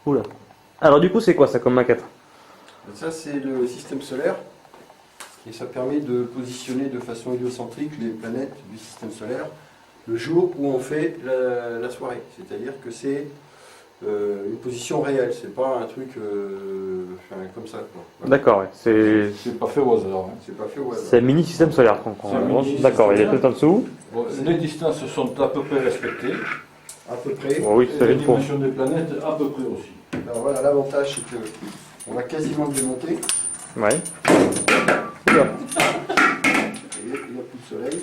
Oula. Alors du coup, c'est quoi ça comme maquette? Ça, c'est le système solaire. Et ça permet de positionner de façon héliocentrique les planètes du système solaire le jour où on fait la soirée. C'est-à-dire que c'est une position réelle, c'est pas un truc comme ça, quoi. Voilà. D'accord, ouais. C'est pas fait au hasard. Hein. C'est pas fait au hasard. C'est un mini système solaire. C'est un mini D'accord, il est système tout en dessous. Bon, les distances sont à peu près respectées. À peu près. Oh, oui, Et c'est les une fois. dimensions des planètes à peu près aussi. Alors voilà, l'avantage c'est que on va quasiment le démonter. Ouais. Oula. Il n'y a plus de soleil.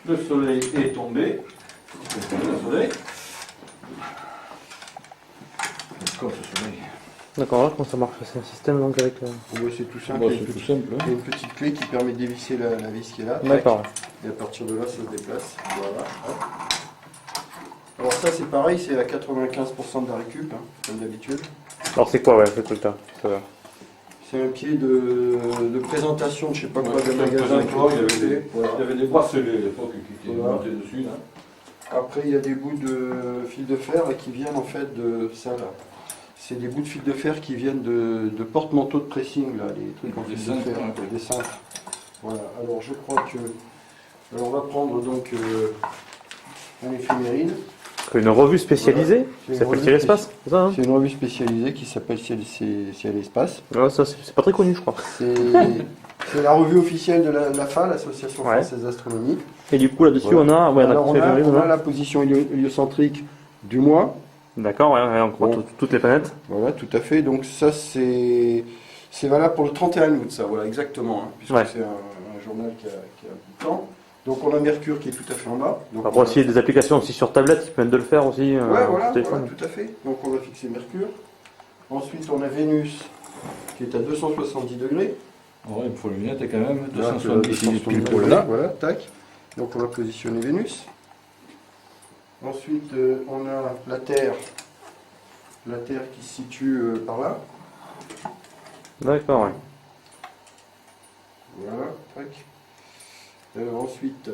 Le soleil est tombé. Le soleil. Comme ce soleil. D'accord, là, comment ça marche? C'est un système donc avec. Ouais, c'est tout simple. Bon, il y a c'est une tout petite- simple. il y a une petite clé qui permet de dévisser la vis qui est là. D'accord. Et à partir de là, ça se déplace. Voilà. Hop. Alors ça, c'est pareil, c'est à 95% de la récup, hein, comme d'habitude. Alors c'est quoi, ouais, ce truc-là? Ça va. C'est un pied de présentation de je sais pas quoi Ouais, de c'est un magasin. présentoir, il y qui avait était- voilà. Il y avait des bracelets à l'époque qui étaient Voilà. montés dessus. Là. Après, il y a des bouts de fil de fer là, qui viennent en fait de ça là. C'est des bouts de fil de fer qui viennent de porte-manteaux de pressing, là, les trucs en Des fil de cintres, fer, ouais. des cintres. Voilà, alors je crois que. Alors on va prendre donc un éphéméride. Une revue spécialisée? Voilà. C'est une Ça s'appelle revue Ciel Espace, c'est ça, hein? C'est une revue spécialisée qui s'appelle Ciel et Espace. Ouais, ça, c'est pas très connu, je crois. C'est la revue officielle de l'AFA, l'Association Ouais. française d'astronomie. Et du coup, là-dessus, Voilà. on a. Ouais, Alors, on fait a, le on a rythme, la position héliocentrique du mois. D'accord, ouais, on voit Bon. toutes les planètes. Voilà, tout à fait. Donc ça, c'est valable pour le 31 août, ça, voilà, exactement. Hein, puisque Ouais. c'est un journal qui a un peu de temps. Donc on a Mercure qui est tout à fait en bas. Donc, Après, s'il y a des applications aussi sur tablette qui permettent de le faire aussi. Ouais, voilà, sur voilà, téléphone. tout à fait. Donc on va fixer Mercure. Ensuite, on a Vénus qui est à 270 degrés. Ouais, il me faut le lunettes quand même. Voilà, 270 il est pile poil degrés, là. voilà, tac. Donc on va positionner Vénus. Ensuite, on a la Terre qui se situe par là. D'accord, ouais. Voilà, tac. Ensuite,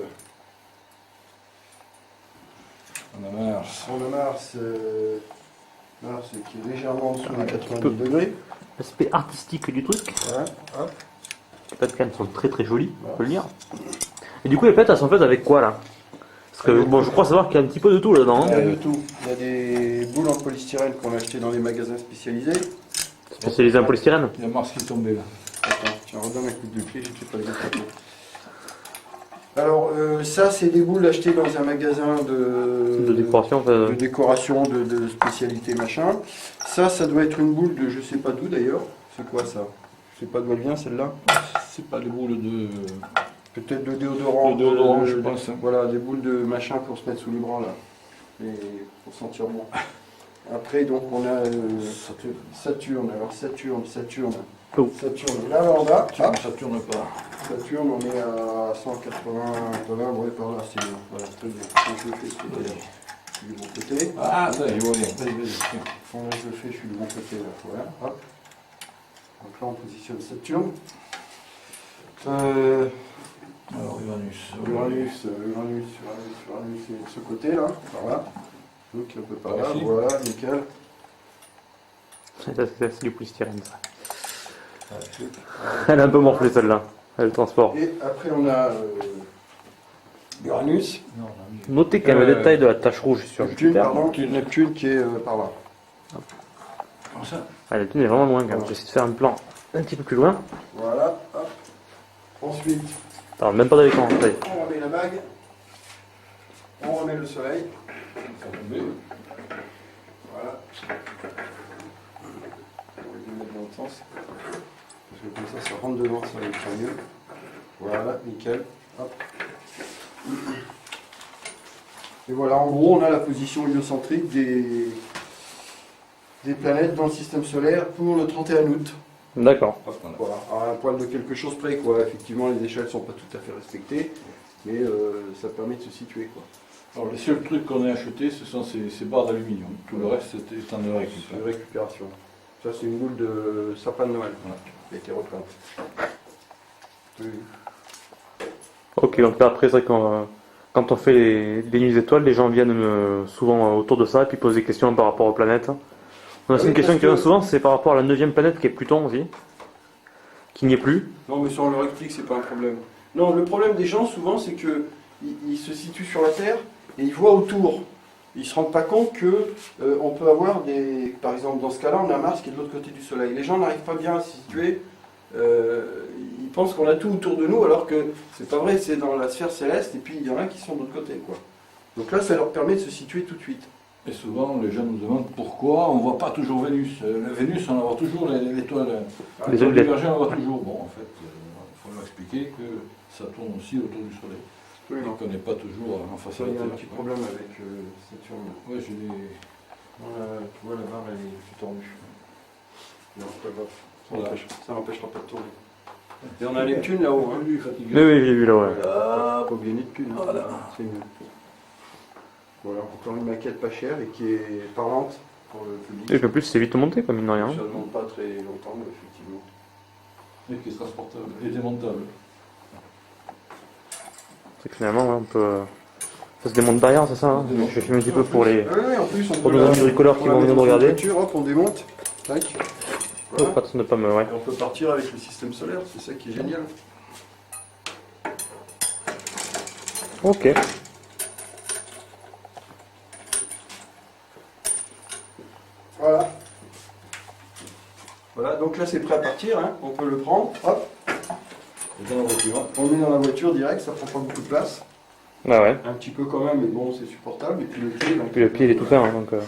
On a Mars. on a Mars qui est légèrement en dessous des 90 degrés. L'aspect artistique du truc. Voilà, hop. Les planètes, quand même, sont très très jolies, on peut le dire. Et du coup, les planètes, elles sont faites avec quoi, là? Parce que, bon, je crois savoir qu'il y a un petit peu de tout là-dedans. Il y Hein. a de tout. Il y a des boules en polystyrène qu'on a achetées dans les magasins spécialisés. Spécialisé en polystyrène. Il y a Mars qui est tombé là. Attends, tiens, redonne un coup de pied, je ne sais pas les attraper. Alors, ça, c'est des boules achetées dans un magasin De décoration, de décoration, de spécialité machin. Ça doit être une boule de je sais pas d'où d'ailleurs. C'est quoi ça? Je sais pas d'où elle vient celle-là. C'est pas des boules de. Peut-être de déodorant. De déodorant, je pense, hein. Voilà, des boules de machin pour se mettre sous les bras là. Et pour sentir bon. Après, donc, on a Saturne. Alors, Saturne. Oh. Saturne, là en bas. Hop. Ça tourne pas. Saturne, on est à 180, voilà, ouais, par là, c'est bien. Voilà, très bien. Quand je le fais, c'est du bon côté. Ah, ça, je vois bien. Vas-y. Quand là, je le fais, je suis du bon côté, là. Voilà, hop. Donc là, on positionne Saturne. Alors, Uranus. Uranus, c'est de ce côté, là, par là. Donc, un peu par là, Par ici. voilà, nickel. C'est du polystyrène, ça. Elle est un peu morflée, celle-là. Elle transport. Et après, on a Uranus. Non, on a mis. Notez quand même le détail de la tache rouge sur Neptune, Jupiter. pardon. Neptune qui est par là. Comme ça. Ah, Neptune est vraiment loin quand même. Voilà. J'essaie de faire un plan un petit peu plus loin. Voilà, hop. Ensuite, Alors, même pas d'écran, ça y est. on remet la bague. On remet le soleil. Ça a tombé. Voilà. On va le mettre dans le sens. Parce que comme ça rentre devant, ça va être mieux. Voilà, nickel. Hop. Et voilà, en gros, on a la position héliocentrique des planètes dans le système solaire pour le 31 août. D'accord. Voilà, à un poil de quelque chose près, quoi. Effectivement, les échelles ne sont pas tout à fait respectées, mais ça permet de se situer, quoi. Alors, les seuls trucs qu'on a achetés, ce sont ces barres d'aluminium. Tout le reste, c'est en Une récupération. récupération. Ça, c'est une boule de sapin de Noël, Voilà. qui a été repeinte. Oui. Ok, donc là, après, c'est vrai que quand on fait les nuits étoiles, les gens viennent souvent autour de ça et puis posent des questions par rapport aux planètes. Non, c'est Oui, une question parce qui revient que- souvent, c'est par rapport à la 9e planète qui est Pluton aussi, qui n'y est plus. Non, mais ça, on leur explique, c'est pas un problème. Non, le problème des gens, souvent, c'est que ils se situent sur la Terre et ils voient autour. Ils se rendent pas compte que on peut avoir des... Par exemple, dans ce cas-là, on a Mars qui est de l'autre côté du Soleil. Les gens n'arrivent pas bien à se situer. Ils pensent qu'on a tout autour de nous, alors que c'est pas vrai, c'est dans la sphère céleste, et puis il y en a qui sont de l'autre côté, quoi. Donc là, ça leur permet de se situer tout de suite. Et souvent, les gens nous demandent pourquoi on ne voit pas toujours Vénus. La Vénus, on en voit toujours l'étoile. Les L'étoile autres- divergente, on la voit toujours. Bon, en fait, il faut leur expliquer que ça tourne aussi autour du Soleil. Et qu'on n'est pas toujours en face Ça, à la il y a un Terre. petit problème avec Saturne. Ouais, j'ai des... Tu vois, la barre, elle est tordue. Non, c'est pas grave. Voilà. Ça n'empêchera pas de tourner. Et on a Neptune là-haut. Hein. Lui, fatigué. Oui, oui, j'ai vu là, ouais. Pas oublier Neptune. Hein. Voilà. C'est une... Voilà, encore une maquette pas chère et qui est parlante pour le public. Et puis en plus, c'est vite monté, quoi, mine de rien. Ça ne demande pas très longtemps, mais effectivement. Et qui est transportable et démontable. C'est que finalement, ouais, on peut. Ça se démonte derrière, c'est ça hein. Je filme un petit peu pour les. Oui, en plus, on Pour peut nos la- amis bricoleurs qui on la vont met venir dans nous une regarder. voiture, hop, on démonte. Tac. Oh, Voilà. pas de pas me. Ouais. Et on peut partir avec le système solaire, c'est ça qui est génial. Ok. Voilà. Voilà, donc là c'est prêt à partir, hein. On peut le prendre, hop, Et dans la voiture. on est dans la voiture direct, ça prend pas beaucoup de place. Ah ouais. Un petit peu quand même, mais bon, c'est supportable. Et puis le pied, là, Puis le pied, il est tout fin, hein, donc. Ouais.